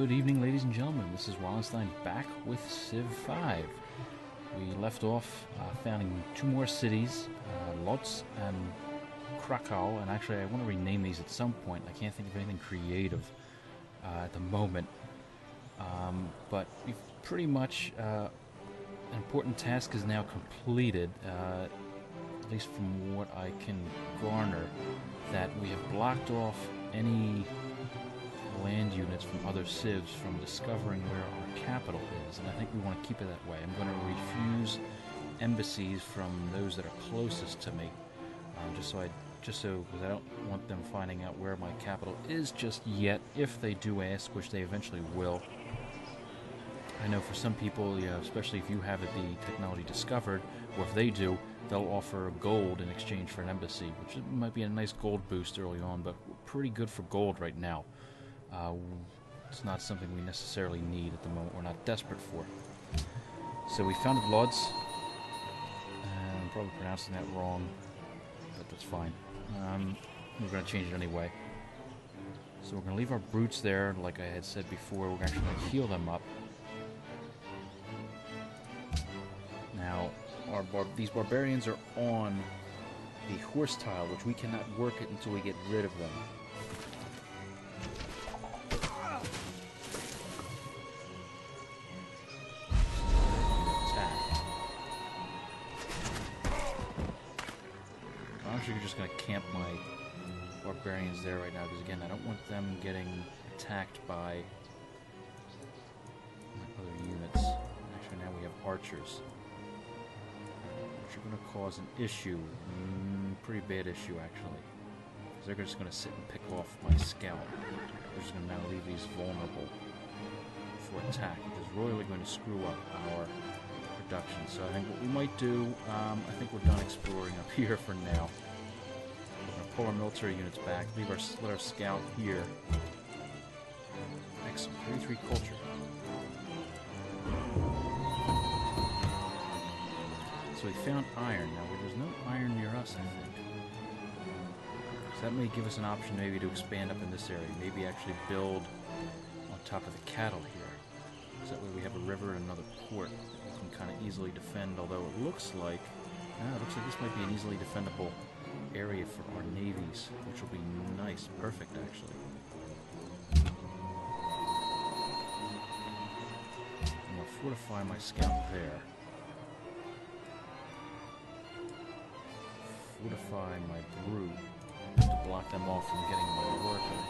Good evening, ladies and gentlemen. This is Wallenstein back with Civ 5. We left off founding two more cities, Lodz and Krakow, and actually I want to rename these at some point. I can't think of anything creative at the moment. But we've pretty much, an important task is now completed, at least from what I can garner, that we have blocked off any land units from other civs from discovering where our capital is, and I think we want to keep it that way. I'm going to refuse embassies from those that are closest to me, because I don't want them finding out where my capital is just yet. If they do ask, which they eventually will. I know for some people, especially if you have the technology discovered, or if they do, they'll offer gold in exchange for an embassy, which might be a nice gold boost early on, but we're pretty good for gold right now. It's not something we necessarily need at the moment. We're not desperate for. So we founded Lodz. I'm probably pronouncing that wrong, but that's fine. We're going to change it anyway. So we're going to leave our brutes there, like I had said before. We're actually going to heal them up. Now, these barbarians are on the horse tile, which we cannot work it until we get rid of them. I'm actually just going to camp my barbarians there right now, because again, I don't want them getting attacked by my other units. Actually, now we have archers, which are going to cause an issue. Pretty bad issue, actually. Because they're just going to sit and pick off my scout. They're just going to now leave these vulnerable for attack, which is royally going to screw up our production. So I think what we might do, I think we're done exploring up here for now. We're going to pull our military units back, let our scout here. Excellent. 33 culture. So we found iron. Now, there's no iron near us, I think. So that may give us an option maybe to expand up in this area. Maybe actually build on top of the cattle here. So that way we have a river and another port that we can kind of easily defend, although it looks like this might be an easily defendable area for our navies, which will be nice. Perfect, actually. I'm going to fortify my scout there. Fortify my brood to block them off from getting my worker.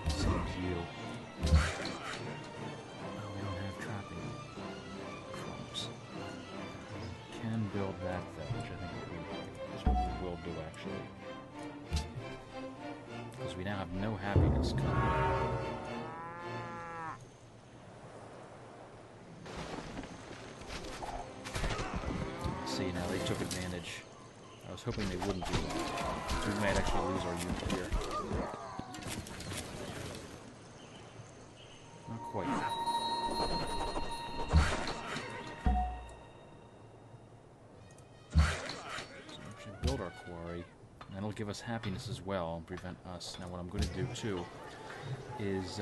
Saves you. Oh, we don't have trapping. Crumbs. Can build that though, which I think is what we will do actually. Because we now have no happiness coming. See, now they took advantage. I was hoping they wouldn't do that. So we might actually lose our unit here. Not quite. So actually build our quarry. And that'll give us happiness as well and prevent us. Now what I'm going to do too is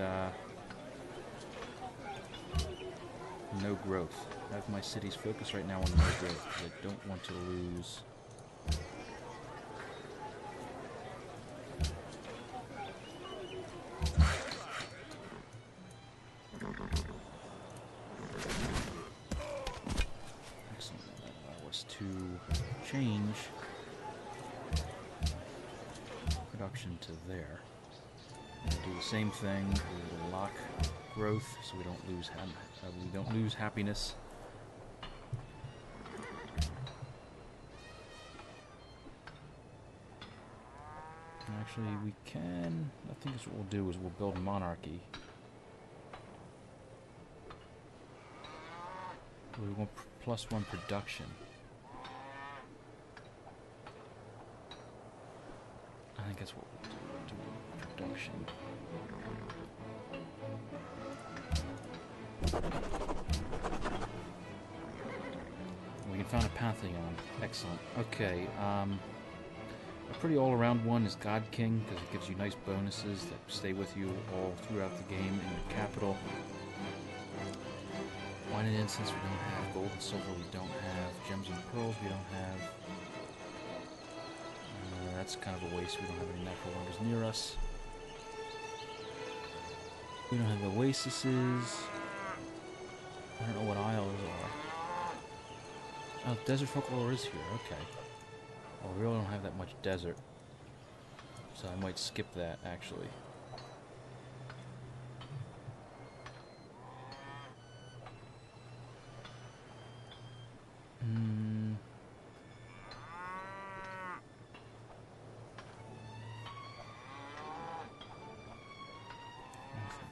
no growth. I have my cities focused right now on no growth because I don't want to lose. Excellent. That allows us to change production to there. And do the same thing. We will lock growth so we don't lose happiness. Actually, we can. I think that's what we'll do is we'll build monarchy. We want +1 production. I think that's what we'll do. Production. We can find a Pantheon. Excellent. Okay. pretty all-around one is God King, because it gives you nice bonuses that stay with you all throughout the game in your capital. Wine and incense we don't have, gold and silver we don't have, gems and pearls we don't have. That's kind of a waste, we don't have any natural wonders near us. We don't have oases. I don't know what isles are. Oh, desert folklore is here, okay. Well, we really don't have that much desert, so I might skip that, actually.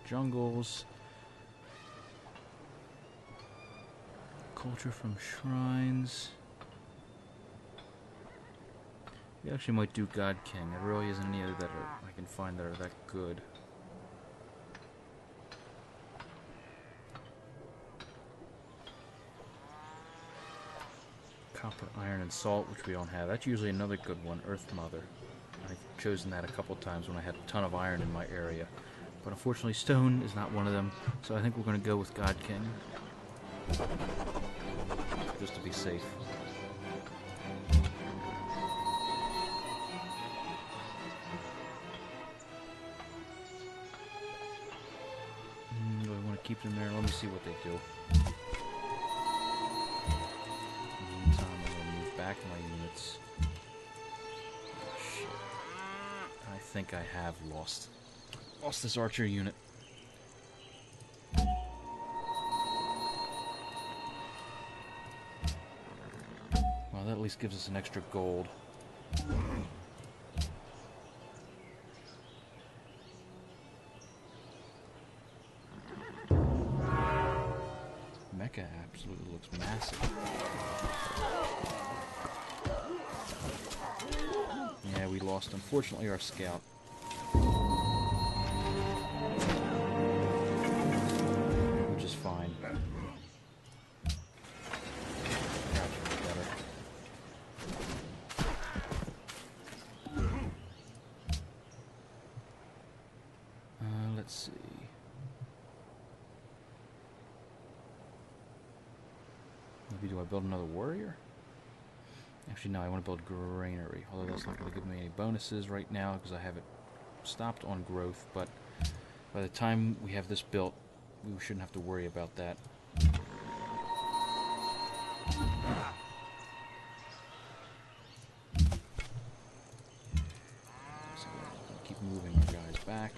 Jungles. Culture from shrines. We actually might do God King. There really isn't any other that I can find that are that good. Copper, iron, and salt, which we don't have. That's usually another good one, Earth Mother. I've chosen that a couple times when I had a ton of iron in my area. But unfortunately, stone is not one of them, so I think we're going to go with God King. Just to be safe. Do I want to keep them there? Let me see what they do. In the meantime, I'm going to move back my units. Oh, shit. I think I have lost this archer unit. Well, that at least gives us an extra gold. Mecca absolutely looks massive. Yeah, we lost, unfortunately, our scout. Which is fine. Let's see. Maybe do I build another warrior? Actually, no, I want to build granary. Although that's not going to give me any bonuses right now because I have it stopped on growth. But by the time we have this built, we shouldn't have to worry about that. So keep moving our guys back.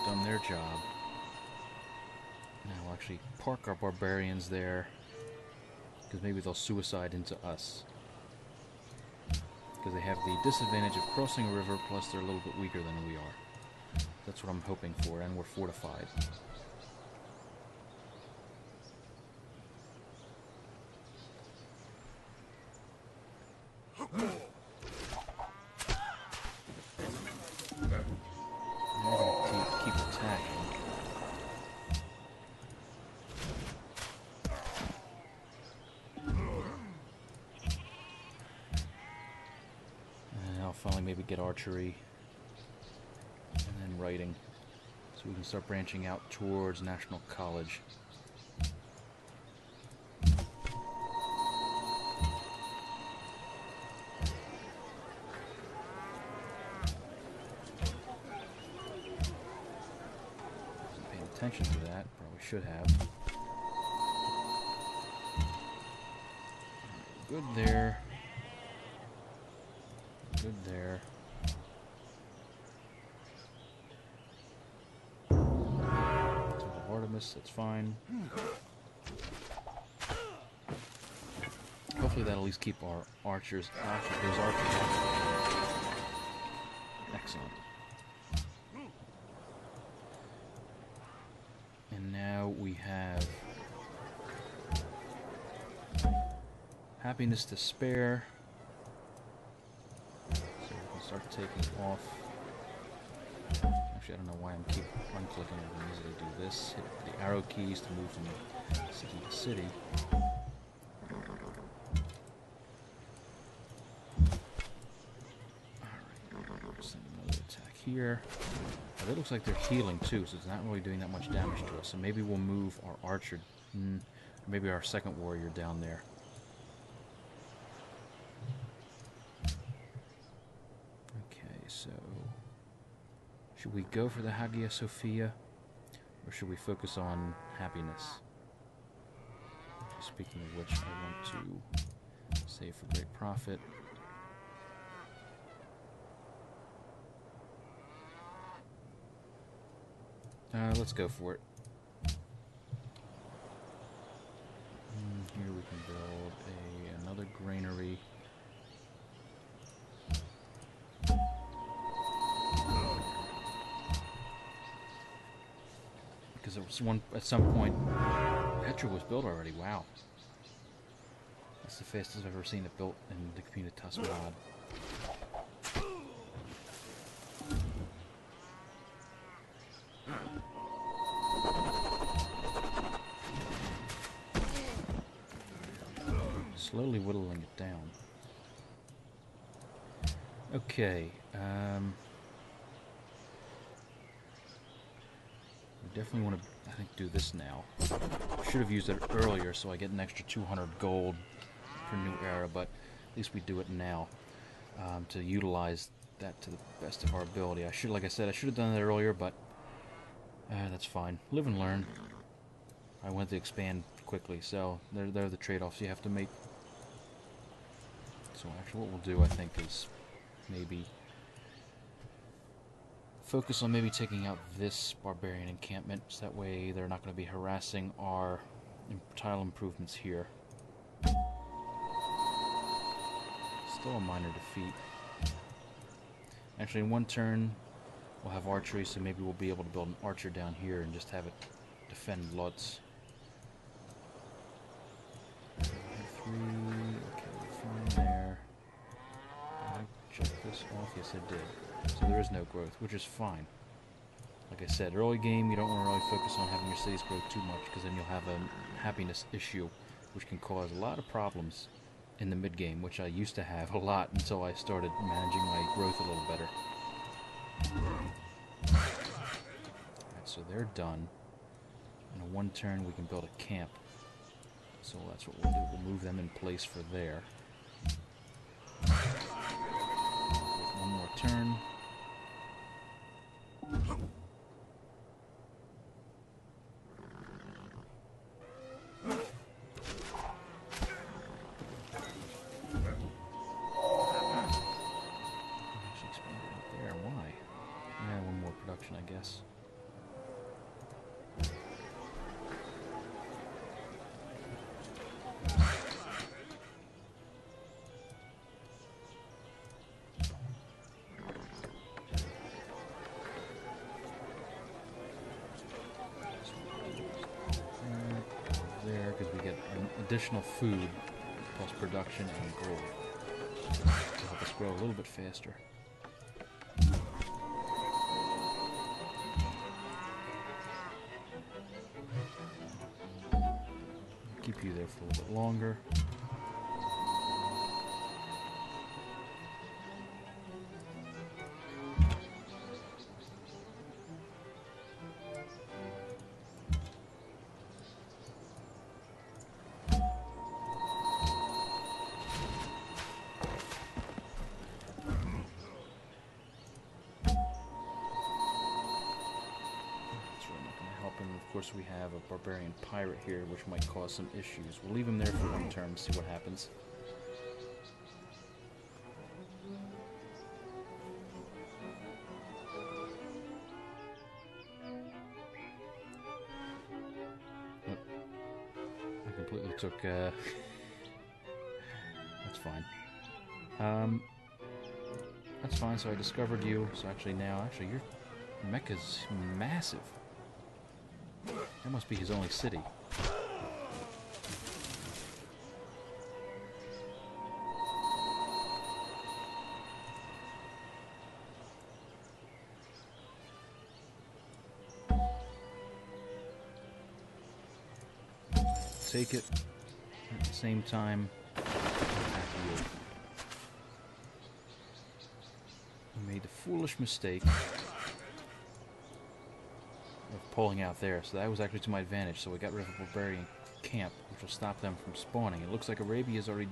Done their job. Now we'll actually park our barbarians there, because maybe they'll suicide into us. Because they have the disadvantage of crossing a river, plus they're a little bit weaker than we are. That's what I'm hoping for, and we're fortified. Keep attacking. And I'll finally maybe get archery and then writing, so we can start branching out towards National College. Attention to that, probably should have. Good there. Good there. So Artemis, that's fine. Hopefully that'll at least keep our archers out. Those archers out. Excellent. And now we have happiness to spare. So we can start taking off. Actually, I don't know why I'm keep unclicking. I can easily do this. Hit the arrow keys to move from city to city. here. It looks like they're healing too, so it's not really doing that much damage to us. So maybe we'll move our archer, maybe our second warrior down there. Okay, so should we go for the Hagia Sophia, or should we focus on happiness? Speaking of which, I want to save for great profit. Let's go for it. Here we can build another granary. Because it was at some point, Petra was built already. Wow. That's the fastest I've ever seen it built in the Communitas mod. Slowly whittling it down. Okay, we definitely want to, I think, do this now. Should have used it earlier so I get an extra 200 gold for New Era, but at least we do it now to utilize that to the best of our ability. Like I said, I should have done that earlier, but that's fine. Live and learn. I wanted to expand quickly, so they're the trade-offs you have to make. So actually what we'll do, I think, is maybe focus on maybe taking out this barbarian encampment, so that way they're not going to be harassing our tile improvements here. Still a minor defeat. Actually, in one turn, we'll have archery, so maybe we'll be able to build an archer down here and just have it defend Lutz. 3, okay, fine there. Did I check this off? Yes, I did. So there is no growth, which is fine. Like I said, early game, you don't want to really focus on having your cities grow too much, because then you'll have a happiness issue, which can cause a lot of problems in the mid-game, which I used to have a lot until I started managing my growth a little better. Alright, so they're done. In a one turn, we can build a camp. So that's what we'll do. We'll move them in place for there. One more turn. Actually expanded up there. Why? Yeah, one more production, I guess. Additional food plus production and gold to help us grow a little bit faster. Keep you there for a little bit longer. Of course, we have a barbarian pirate here, which might cause some issues. We'll leave him there for one turn, see what happens. Oh, I completely took, that's fine. That's fine, so I discovered you. So actually your Mecca's massive. That must be his only city. Take it. At the same time, attack you. You made the foolish mistake pulling out there, so that was actually to my advantage. So we got rid of a barbarian camp, which will stop them from spawning. It looks like Arabia is already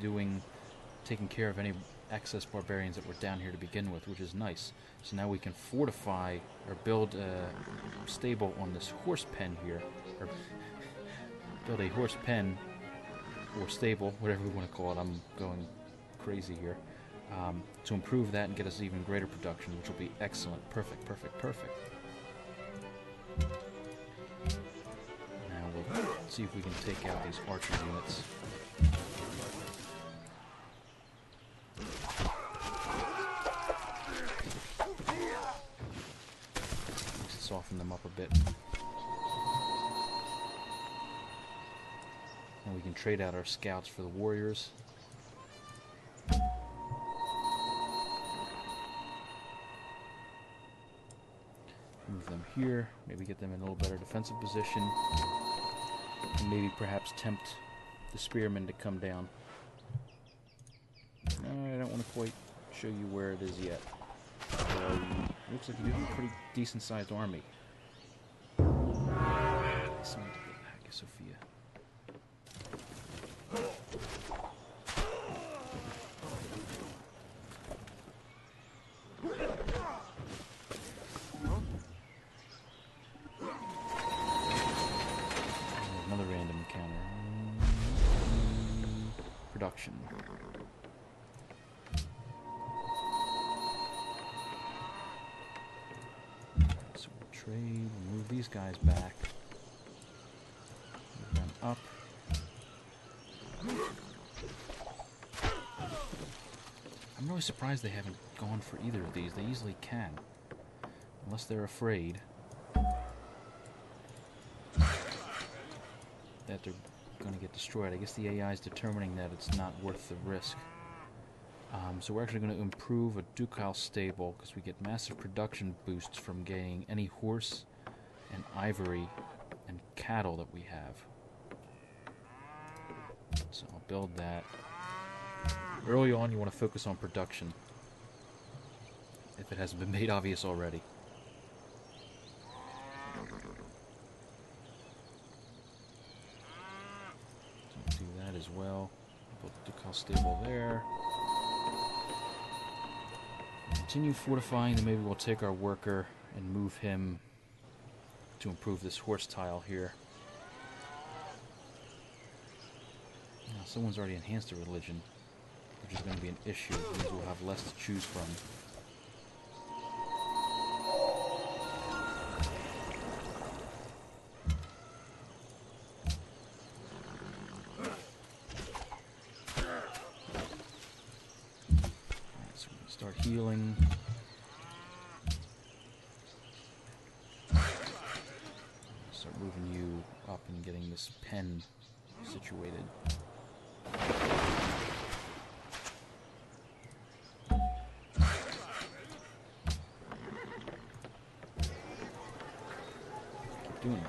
taking care of any excess barbarians that were down here to begin with, which is nice. So now we can fortify or build a stable on this horse pen here, or build a horse pen or stable, whatever we want to call it. I'm going crazy here. To improve that and get us even greater production, which will be excellent. Perfect, perfect, perfect. Now we'll see if we can take out these archer units. Soften them up a bit. And we can trade out our scouts for the warriors. Move them here, maybe get them in a little better defensive position, and maybe perhaps tempt the spearmen to come down. I don't want to quite show you where it is yet. Looks like you do have a pretty decent-sized army. Someone to get Hagia Sophia. Another random encounter. Production. So we'll trade, move these guys back. Move them up. I'm really surprised they haven't gone for either of these. They easily can. Unless they're afraid that they're going to get destroyed. I guess the AI is determining that it's not worth the risk. So we're actually going to improve a ducal stable because we get massive production boosts from getting any horse and ivory and cattle that we have. So I'll build that. Early on you want to focus on production, if it hasn't been made obvious already. So do that as well. Build the ducal stable there. Continue fortifying, then maybe we'll take our worker and move him to improve this horse tile here. Now, someone's already enhanced the religion, which is going to be an issue because we'll have less to choose from. Alright, so we're going to start healing. Start moving you up and getting this pen situated. Doing a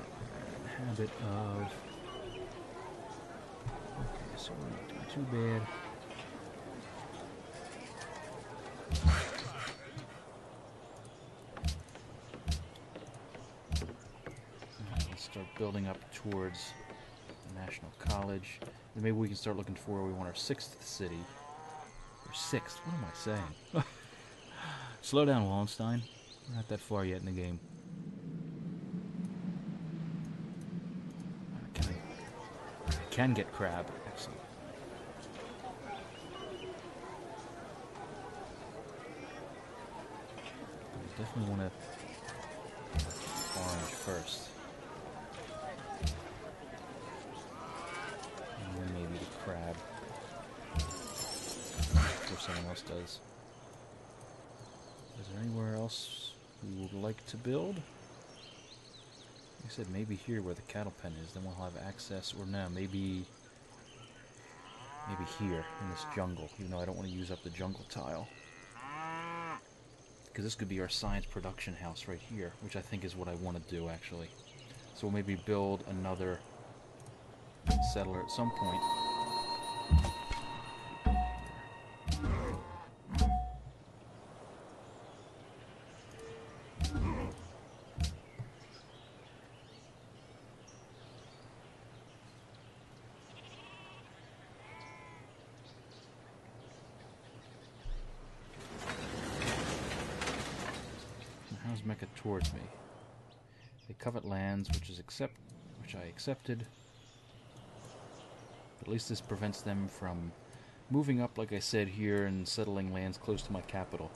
habit of... Okay, so we're not doing too bad. Alright, let's start building up towards the National College. And maybe we can start looking for where we want our 6th city. Or 6th, what am I saying? Slow down, Wallenstein. We're not that far yet in the game. Can get crab. Excellent. We definitely want to orange first. And then maybe the crab. Or someone else does. Is there anywhere else we would like to build? I said maybe here where the cattle pen is, then we'll have access, or no, maybe here in this jungle, even though I don't want to use up the jungle tile. Because this could be our science production house right here, which I think is what I want to do actually. So we'll maybe build another settler at some point. How's Mecca towards me? They covet lands, which I accepted. But at least this prevents them from moving up, like I said, here and settling lands close to my capital.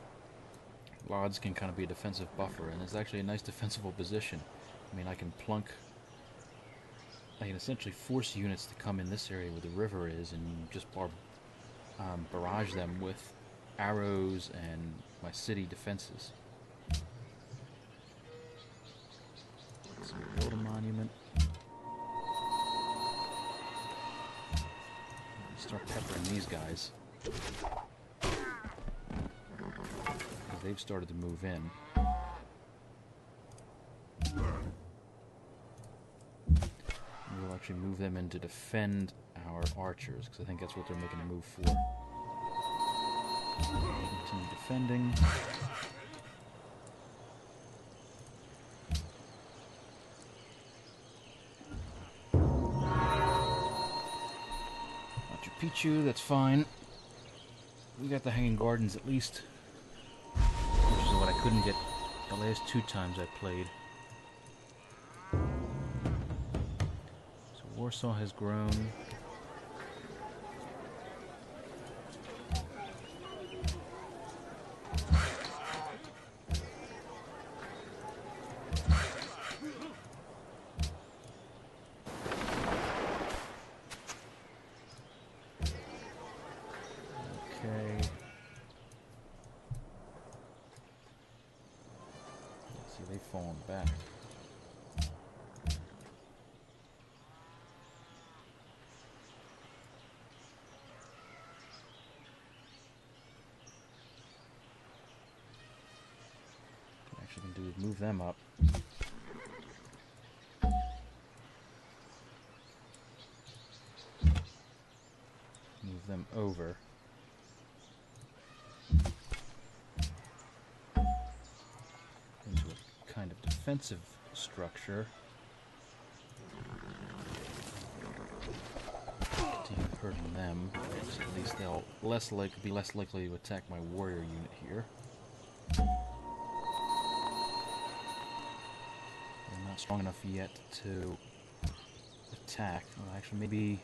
Lodz can kind of be a defensive buffer, and it's actually a nice defensible position. I mean, I can essentially force units to come in this area where the river is and just barrage them with arrows and my city defenses. Let's build a monument. Start peppering these guys. Because they've started to move in. We'll actually move them in to defend our archers, because I think that's what they're making a move for. Continue defending. Machu Picchu, that's fine. We got the Hanging Gardens at least, which is what I couldn't get the last 2 times I played. So Warsaw has grown. They've fallen back. What I actually can do is move them up. Move them over. Kind of defensive structure. Continue hurting them, so at least they'll be less likely to attack my warrior unit here. They're not strong enough yet to attack. Well, actually, maybe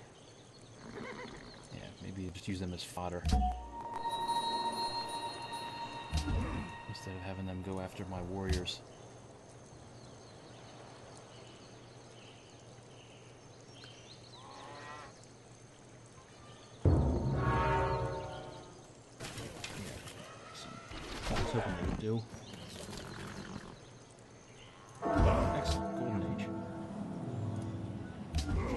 just use them as fodder instead of having them go after my warriors. Do. Excellent, Golden Age.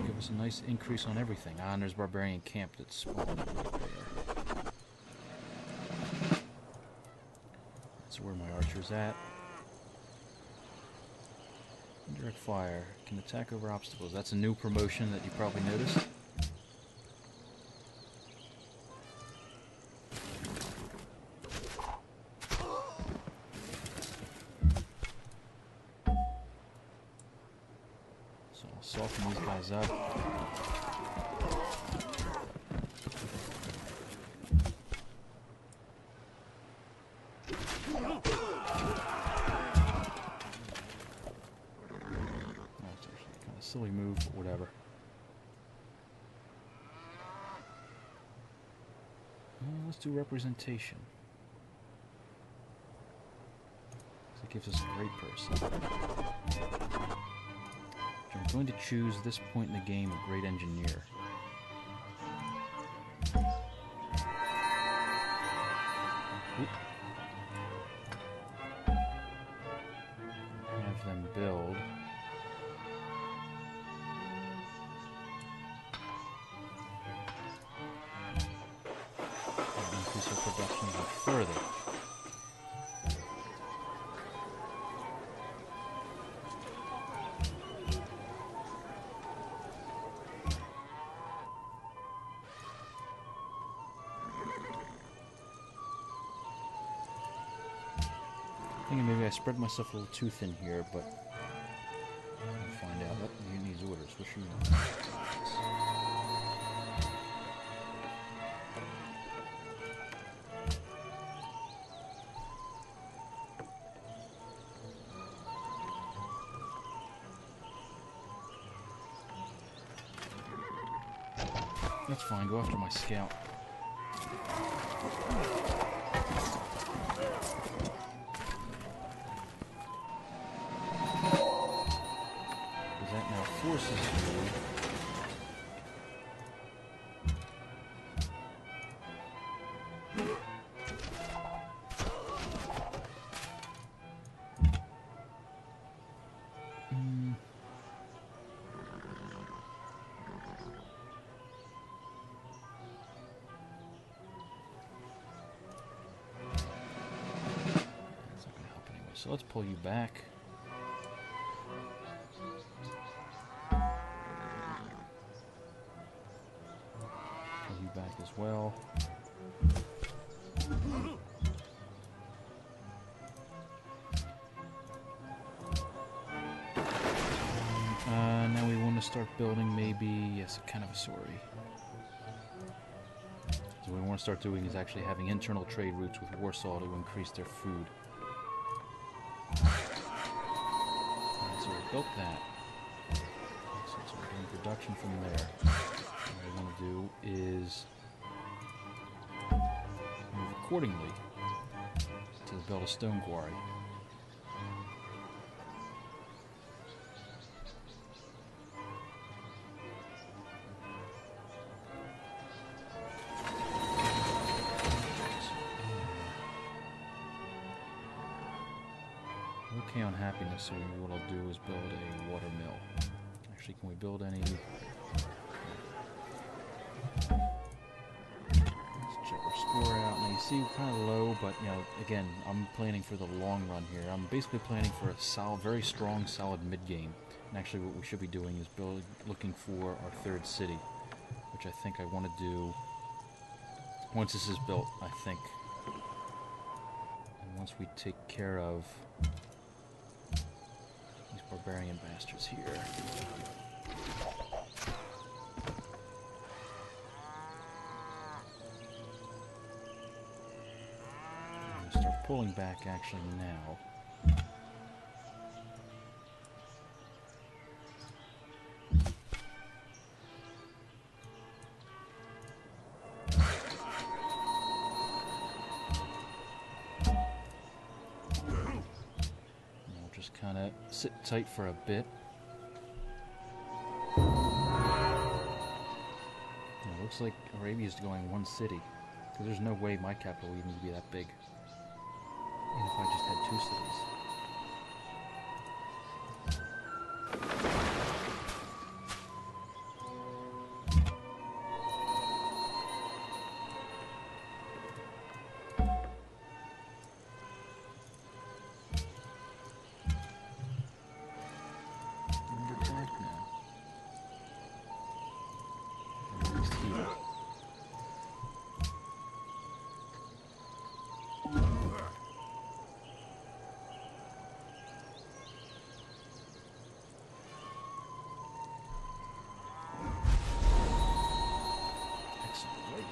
Give us a nice increase on everything. Ah, and there's barbarian camp that's spawned right there. That's where my archer's at. Indirect fire can attack over obstacles. That's a new promotion that you probably noticed. Soften these guys up. That's actually kind of a silly move, but whatever. Let's do representation. It gives us a great person. I'm going to choose this point in the game a great engineer. Oop. Have them build. And increase our production even further. Maybe I spread myself a little too thin here, but I'll find out. What you need orders? What you want? That's fine, go after my scout. Because that now forces you. So let's pull you back. Pull you back as well. Now we want to start building maybe, yes, a kind of a sorry. So what we want to start doing is actually having internal trade routes with Warsaw to increase their food. So we built that. So we're doing production from there. What I want to do is move accordingly to build a stone quarry. Okay, on happiness, so what I'll do is build a water mill. Actually, can we build any? Let's check our score out. Now you see we're kind of low, but you know, again, I'm planning for the long run here. I'm basically planning for a solid, very strong, solid mid game. And actually, what we should be doing is looking for our third city, which I think I want to do once this is built. I think, and once we take care of barbarian bastards here. I'm going to start pulling back actually now. Kind of sit tight for a bit. It looks like Arabia's going one city, because there's no way my capital would even be that big, even if I just had 2 cities.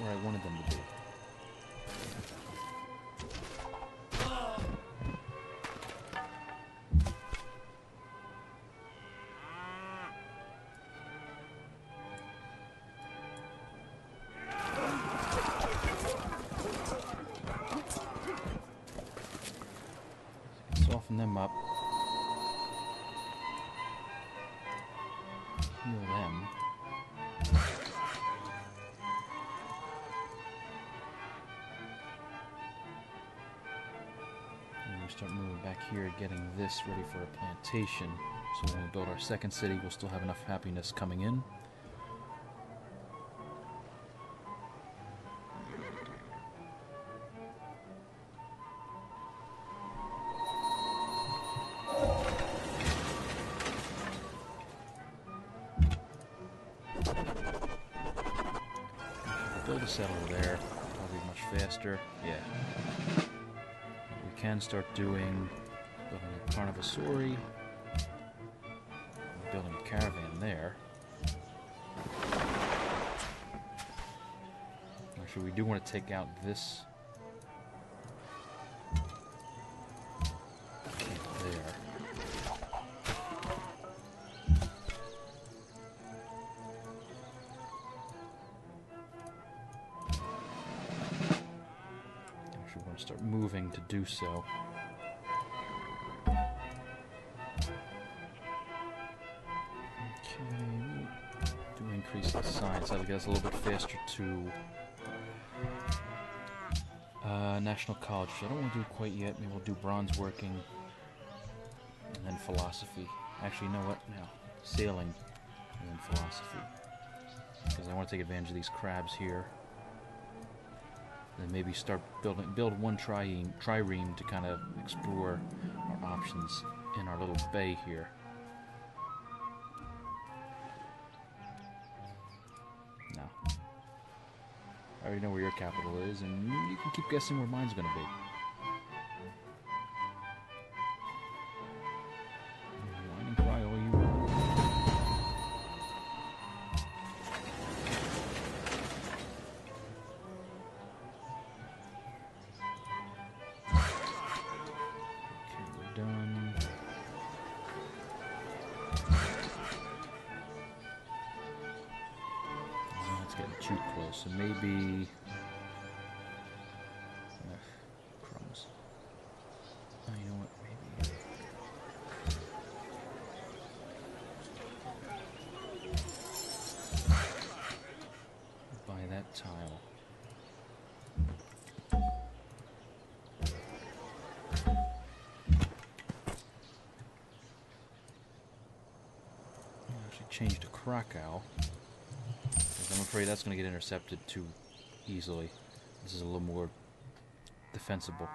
Where I wanted them to be. Soften them up. Heal them. Start moving back here, getting this ready for a plantation. So when we build our second city, we'll still have enough happiness coming in. Build a settler there, probably much faster. Yeah. Can start building a carnivory, building a caravan there. Actually, we do want to take out this there. moving to do so. Okay, do increase the size. That'll get us a little bit faster to National College. I don't want to do it quite yet. Maybe we'll do bronze working and then philosophy. Actually, you know what? Now, sailing and then philosophy. Because I want to take advantage of these crabs here. Then maybe start build one trireme to kind of explore our options in our little bay here. Now, I already know where your capital is, and you can keep guessing where mine's going to be. Whine and cry all you want. Okay, we're done. It's getting too close, so maybe... crumbs. Oh, you know what, maybe... buy that tile. I'll actually change to Krakow. I'm afraid that's going to get intercepted too easily. This is a little more defensible.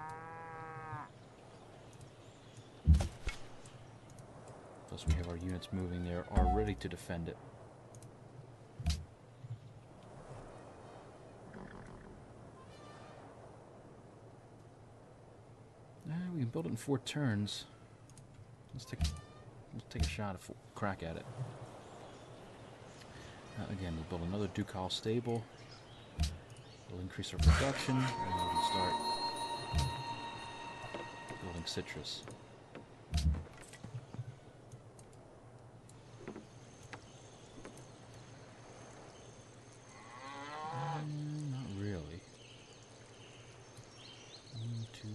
Plus we have our units moving there, are ready to defend it. We can build it in 4 turns. Let's take a shot, a crack at it. Again, we'll build another Ducal stable. We'll increase our production, and we can start building citrus. Not really. 1, 2, 3,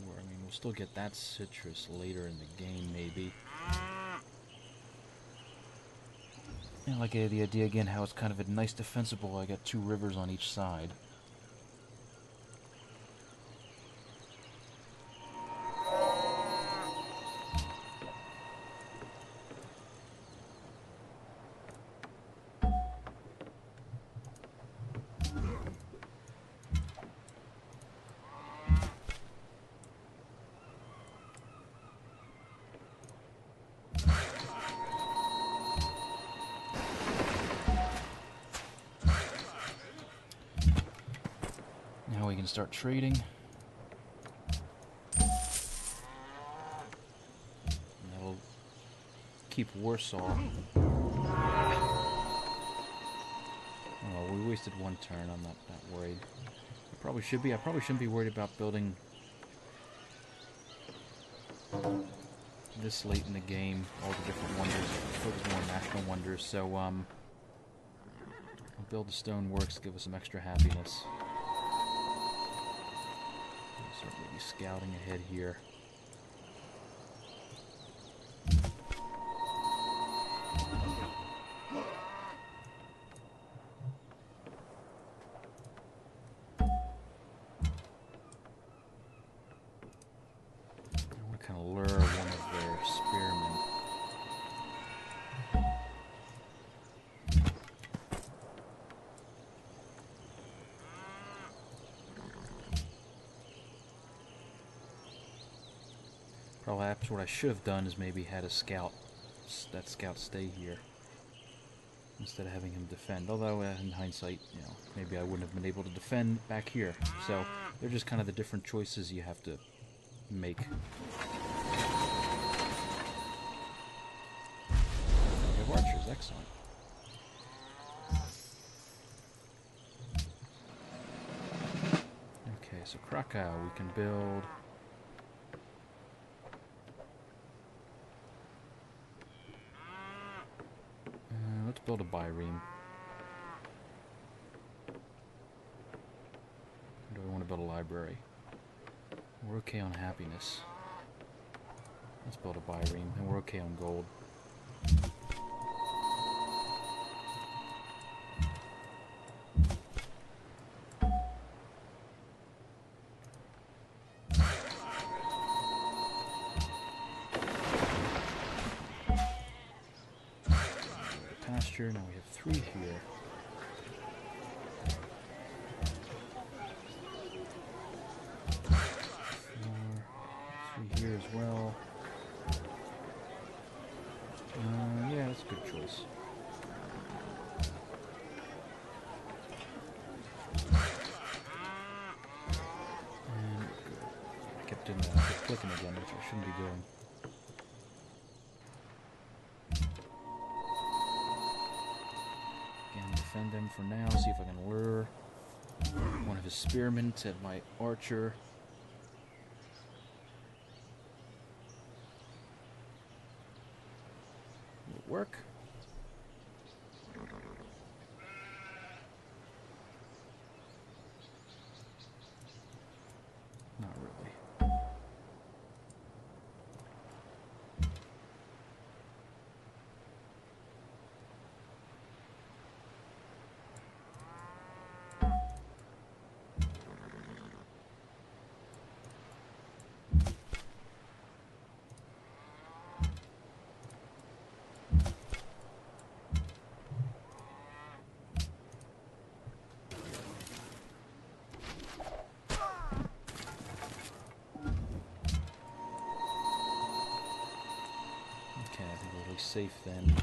4. I mean, we'll still get that citrus later in the game, maybe. I like the idea again how it's kind of a nice defensible. I got 2 rivers on each side. Now we can start trading. And that'll keep Warsaw. Oh, we wasted 1 turn. I'm not that worried. I probably should be. I probably shouldn't be worried about building this late in the game. All the different wonders. Focus more on national wonders. So I'll build the stoneworks to give us some extra happiness. Start maybe scouting ahead here. I want to kind of lure one of their spearmen. Perhaps what I should have done is maybe had a scout, that scout stay here instead of having him defend. Although in hindsight, you know, maybe I wouldn't have been able to defend back here. So they're just kind of the different choices you have to make. We have archers, excellent. Okay, so Krakow, we can build. Let's build a byreme. Or do I want to build a library? We're okay on happiness. Let's build a bireme, and we're okay on gold. Pasture, now we have 3 here. 3 here as well. Yeah, that's a good choice. And I kept doing that. I kept clicking again, which I shouldn't be doing. Again, defend them for now. See if I can lure one of his spearmen to my archer. Will it work? Not really. Safe then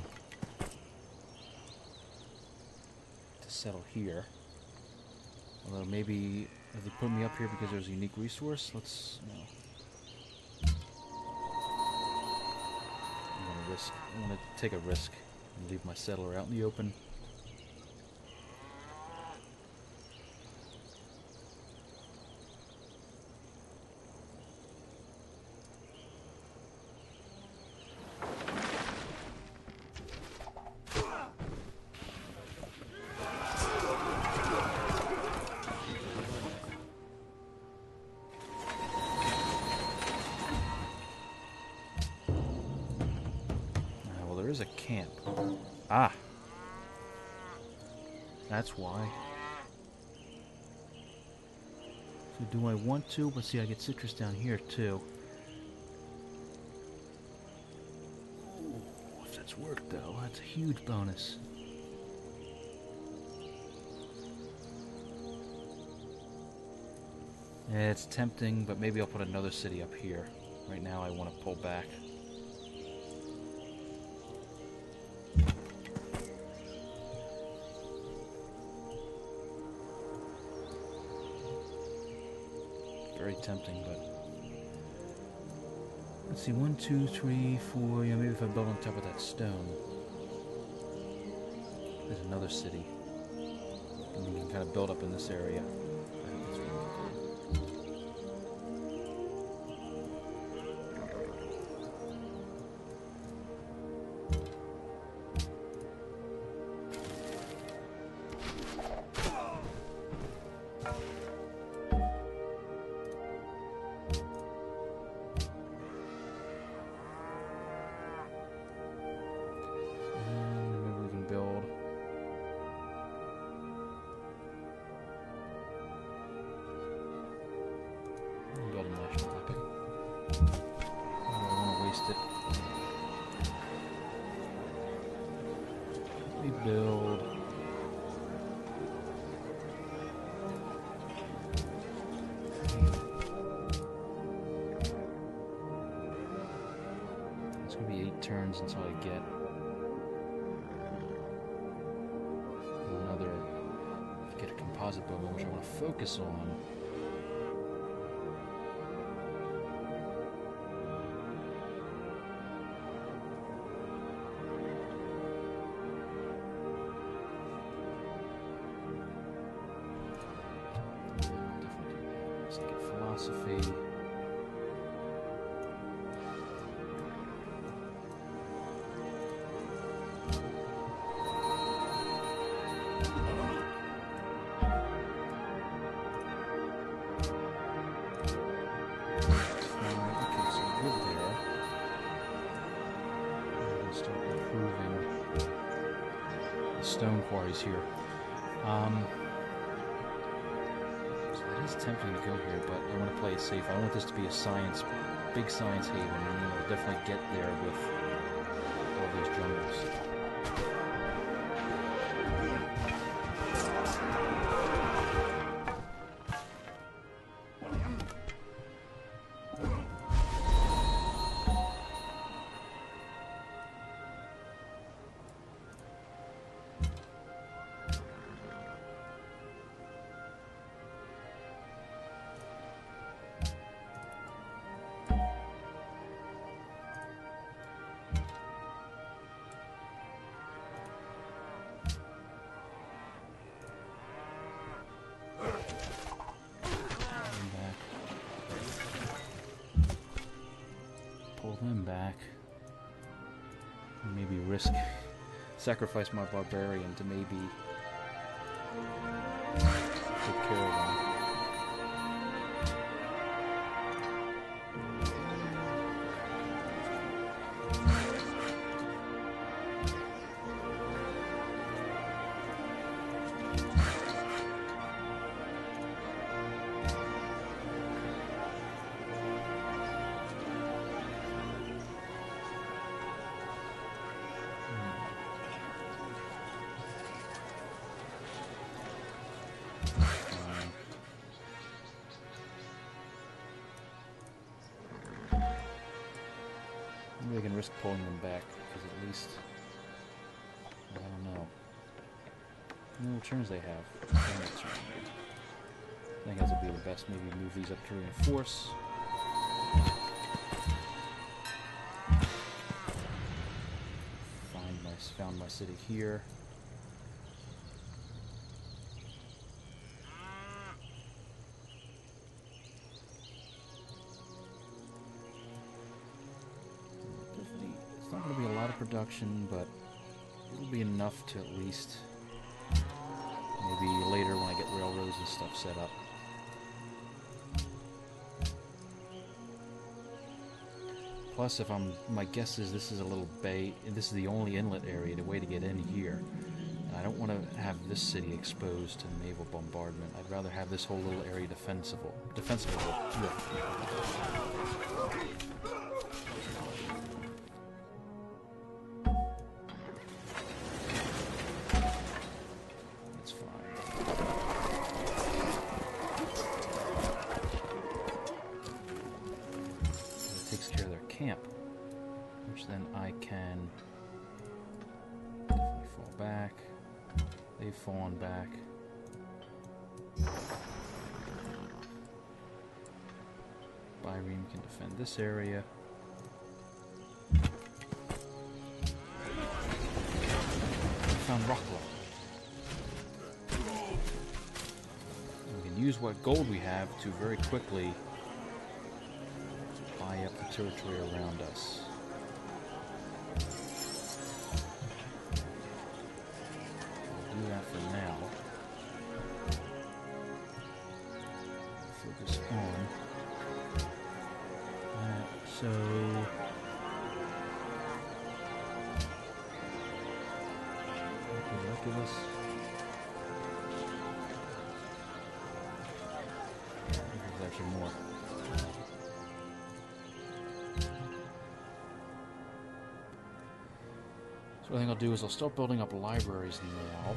to settle here. Although maybe if they put me up here because there's a unique resource, let's I'm gonna take a risk and leave my settler out in the open. There's a camp. Ah! That's why. So do I want to? But see, I get citrus down here too. Ooh, if that's worked though, that's a huge bonus. Yeah, it's tempting, but maybe I'll put another city up here. Right now I want to pull back. Very tempting, but let's see, 1, 2, 3, 4. Yeah, maybe if I build on top of that stone, there's another city, and we can kind of build up in this area. I think that's what I'm gonna do. Build. It's gonna be 8 turns until I get another. Get a composite bowman, which I want to focus on. Philosophy. improving the stone quarries here. So it is tempting to go here, but I want to play it safe. I want this to be a big science haven, and we'll definitely get there with all those jungles. Pull them back. And maybe sacrifice my barbarian to maybe take care of them. Maybe I can risk pulling them back, because at least, I don't know. How many returns they have? I think that would be the best. Maybe move these up to reinforce. Found my city here. It's not going to be a lot of production, but it'll be enough to at least maybe later when I get railroads and stuff set up. Plus, my guess is this is a little bay, and this is the only inlet area, the way to get in here. And I don't want to have this city exposed to naval bombardment. I'd rather have this whole little area defensible. That's fine. It takes care of their camp, which then I can definitely fall back. They've fallen back. Byrene can defend this area. I found Rocklow. We can use what gold we have to very quickly buy up the territory around us. I'll do that for now. Focus on that. So ridiculous. There's actually more. So what I think I'll do is I'll start building up libraries now.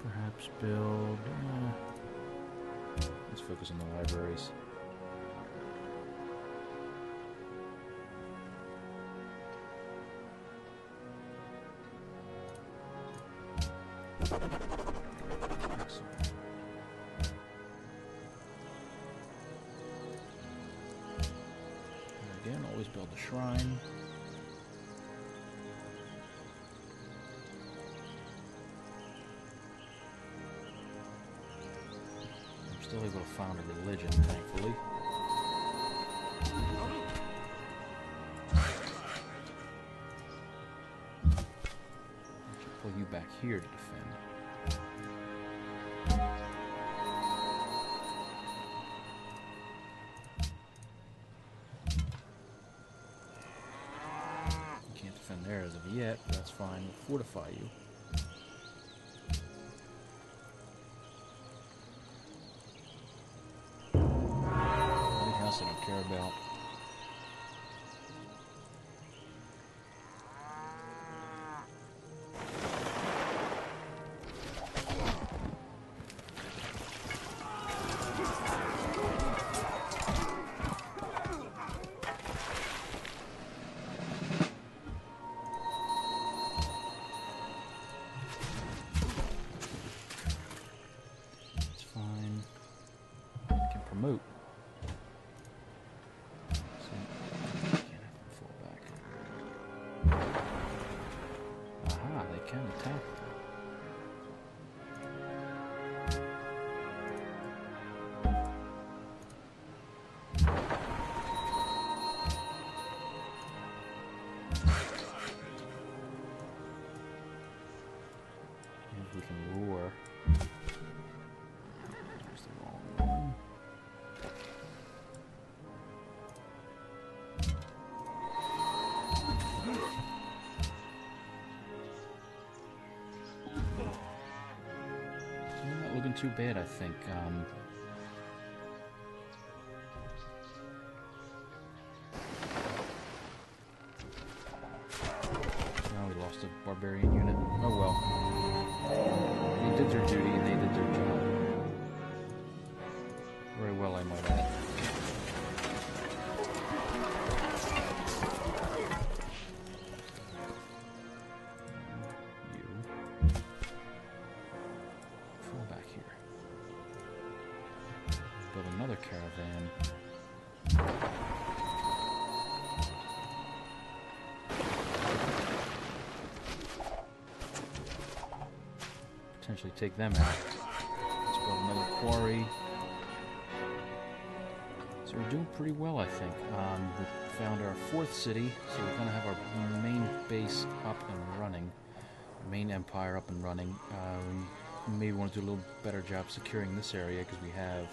Perhaps build... let's focus on the libraries. Excellent. And again, always build a shrine. Still able to found a religion, thankfully. pull you back here to defend. You can't defend there as of yet, but that's fine. We'll fortify you. Anything else I don't care about. Promote. So, can't have them fall back. Aha, they can attack. If we can lure. There's the wrong one. Not looking too bad, I think. Now we lost a barbarian unit. Oh well. They did their duty and they did their job. Very well, I might add. Build another caravan. Potentially take them out. Let's build another quarry. So we're doing pretty well, I think. We found our 4th city, so we're going to have our main base up and running. Main empire up and running. We maybe want to do a little better job securing this area because we have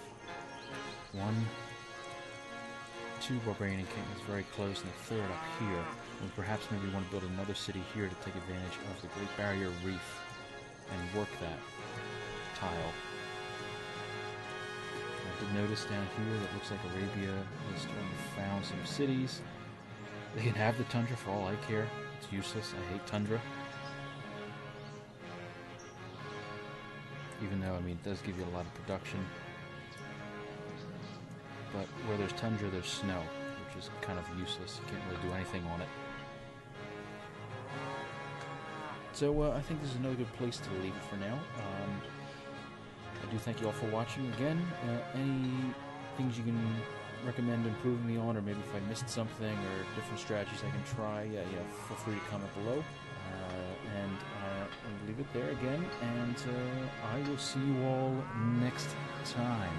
2 barbarian encampments very close, and the 3rd up here. And perhaps maybe we want to build another city here to take advantage of the Great Barrier Reef and work that tile. I did notice down here that looks like Arabia is starting to found some cities. They can have the tundra for all I care. It's useless. I hate tundra. Even though, I mean, it does give you a lot of production. But where there's tundra, there's snow, which is kind of useless. You can't really do anything on it. So I think this is another good place to leave it for now. I do thank you all for watching. Again, any things you can recommend improving me on, or maybe if I missed something, or different strategies I can try, feel free to comment below. And I'll leave it there again, and I will see you all next time.